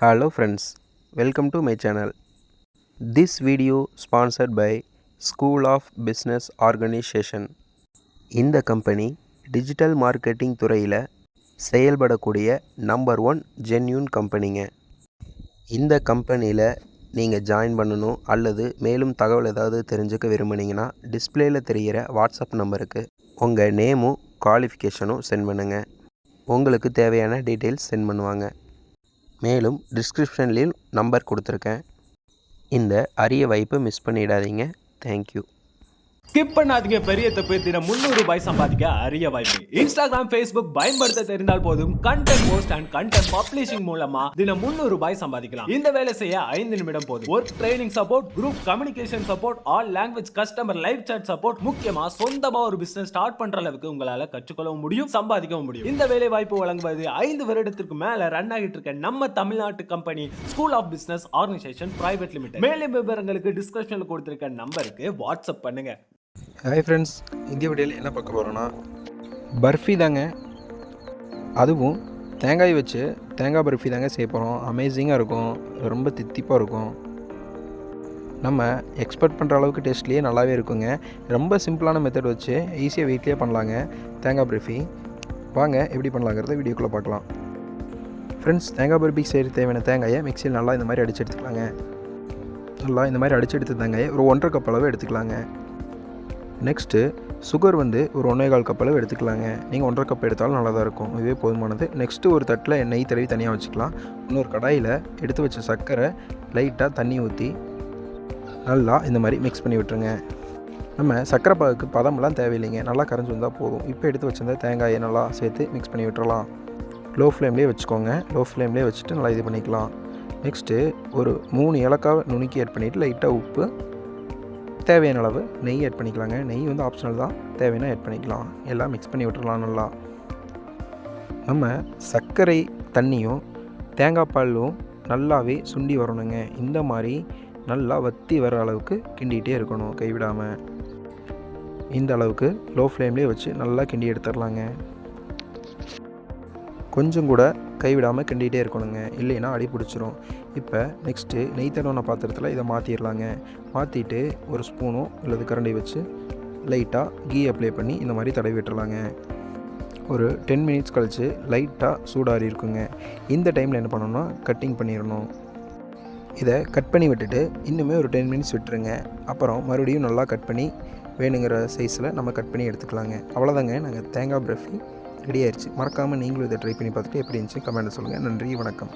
Hello friends, welcome to my channel. This video sponsored by School of Business Organization. இந்த company digital marketing துறையில் செயல்படக்கூடிய number 1 genuine கம்பெனிங்க. இந்த கம்பெனியில் நீங்கள் join பண்ணணும் அல்லது மேலும் தகவல் ஏதாவது தெரிஞ்சுக்க விரும்புனீங்கன்னா டிஸ்பிளேயில் தெரிகிற வாட்ஸ்அப் நம்பருக்கு உங்கள் நேமும் குவாலிஃபிகேஷனும் சென்ட் பண்ணுங்கள். உங்களுக்கு தேவையான டீட்டெயில்ஸ் சென்ட் பண்ணுவாங்க. மேலும் டிஸ்கிரிப்ஷன்லேயும் நம்பர் கொடுத்துருக்கேன். இந்த அரிய வாய்ப்பை மிஸ் பண்ணிடாதீங்க. தேங்க்யூ. ஸ்கிப் பண்ணாதீங்க. பெரிய தப்பு. தினம் 300 ரூபாய் சம்பாதிக்க அரிய வாய்ப்பு. இன்ஸ்டாகிராம், ஃபேஸ்புக் பயன்படுத்த தெரிந்தால் போதும். Content post and content publishing மூலமா தினம் 300 ரூபாய் சம்பாதிக்கலாம். இந்த வேலை செய்ய 5 நிமிடம் போதும். Work training support, group communication support, all language customer live chat support, முக்கியமா சொந்தமா ஒரு பிசினஸ் ஸ்டார்ட் பண்ற அளவுக்கு உங்களால கற்றுக்கொள்ளவும் முடியும், சம்பாதிக்கவும் முடியும். இந்த வேலை வாய்ப்பு வழங்குவது 5 வருடத்திற்கு மேல ரன் ஆகிட்டு இருக்க நம்ம தமிழ்நாட்டு company school of business organisation private limited. மேலும் விவரங்களுக்கு டிஸ்கிரிப்ஷன்ல கொடுத்திருக்க நம்பருக்கு வாட்ஸ்அப் பண்ணுங்க. ஹாய் ஃப்ரெண்ட்ஸ், இந்த வீடியோவில் என்ன பார்க்க போகிறோன்னா பர்ஃபி தாங்க. அதுவும் தேங்காய் வச்சு தேங்காய் பர்ஃபி தாங்க செய்ய போகிறோம். அமேசிங்காக இருக்கும், ரொம்ப தித்திப்பாக இருக்கும். நம்ம எக்ஸ்பெக்ட் பண்ணுற அளவுக்கு டேஸ்ட்லேயே நல்லாவே இருக்குங்க. ரொம்ப சிம்பிளான மெத்தட் வச்சு ஈஸியாக வீட்லேயே பண்ணலாங்க தேங்காய் பர்ஃபி. வாங்க எப்படி பண்ணலாங்கிறத வீடியோக்குள்ளே பார்க்கலாம். ஃப்ரெண்ட்ஸ், தேங்காய் பர்ஃபி செய்கிற தேவையான தேங்காயை மிக்சியில் நல்லா இந்த மாதிரி அடித்து எடுத்துக்கலாங்க. நல்லா இந்த மாதிரி அடித்து எடுத்த தேங்காயை ஒரு 1.5 கப் அளவு எடுத்துக்கலாங்க. நெக்ஸ்ட்டு சுகர் வந்து ஒரு 1.25 கப் அளவு எடுத்துக்கலாங்க. நீங்கள் 1.5 கப் எடுத்தாலும் நல்லா தான் இருக்கும், இதுவே போதுமானது. நெக்ஸ்ட்டு ஒரு தட்டில் நெய் தடவி தனியாக வச்சுக்கலாம். இன்னொரு கடாயில் எடுத்து வச்ச சர்க்கரை லைட்டாக தண்ணி ஊற்றி நல்லா இந்த மாதிரி மிக்ஸ் பண்ணி விட்டுருங்க. நம்ம சர்க்கரை பாகுக்கு பதமெல்லாம் தேவையில்லைங்க, நல்லா கரைஞ்சி வந்தால் போதும். இப்போ எடுத்து வச்சிருந்த தேங்காயை நல்லா சேர்த்து மிக்ஸ் பண்ணி விட்டுறலாம். லோ ஃப்ளேம்லேயே வச்சுக்கோங்க. லோ ஃப்ளேம்லேயே வச்சுட்டு நல்லா இது பண்ணிக்கலாம். நெக்ஸ்ட்டு ஒரு 3 ஏலக்காவை நுணுக்கி ஆட் பண்ணிவிட்டு லைட்டாக உப்பு, தேவையான அளவு நெய் ஆட் பண்ணிக்கலாங்க. நெய் வந்து ஆப்ஷனல் தான், தேவையான ஆட் பண்ணிக்கலாம். எல்லாம் மிக்ஸ் பண்ணி விட்டுறலாம். நல்லா நம்ம சர்க்கரை தண்ணியும் தேங்காய் பாலும் நல்லாவே சுண்டி வரணுங்க. இந்த மாதிரி நல்லா வற்றி வர அளவுக்கு கிண்டிகிட்டே இருக்கணும் கைவிடாமல். இந்த அளவுக்கு லோ ஃப்ளேம்லேயே வச்சு நல்லா கிண்டி எடுத்துடலாங்க. கொஞ்சம் கூட கைவிடாமல் கிண்டிகிட்டே இருக்கணுங்க, இல்லைன்னா அடி பிடிச்சிரும். இப்போ நெக்ஸ்ட்டு நெய் தடவின பாத்திரத்தில் இதை மாற்றிடலாங்க. மாற்றிட்டு ஒரு ஸ்பூனோ அல்லது கரண்டி வச்சு லைட்டாக கீ அப்ளை பண்ணி இந்த மாதிரி தடவி விட்டுறலாங்க. ஒரு 10 மினிட்ஸ் கழித்து லைட்டாக சூடாறி இருக்குங்க. இந்த டைமில் என்ன பண்ணணும்னா கட்டிங் பண்ணிடணும். இதை கட் பண்ணி விட்டுட்டு இன்னுமே ஒரு 10 மினிட்ஸ் விட்டுருங்க. அப்புறம் மறுபடியும் நல்லா கட் பண்ணி வேணுங்கிற சைஸில் நம்ம கட் பண்ணி எடுத்துக்கலாங்க. அவ்வளோதாங்க, நாங்கள் தேங்காய் பர்ஃபி ரெடி ஆயிடுச்சு. மறக்காமல் நீங்களும் இதை ட்ரை பண்ணி பார்த்துட்டு எப்படி இருந்துச்சு கமெண்ட்டில் சொல்லுங்கள். நன்றி, வணக்கம்.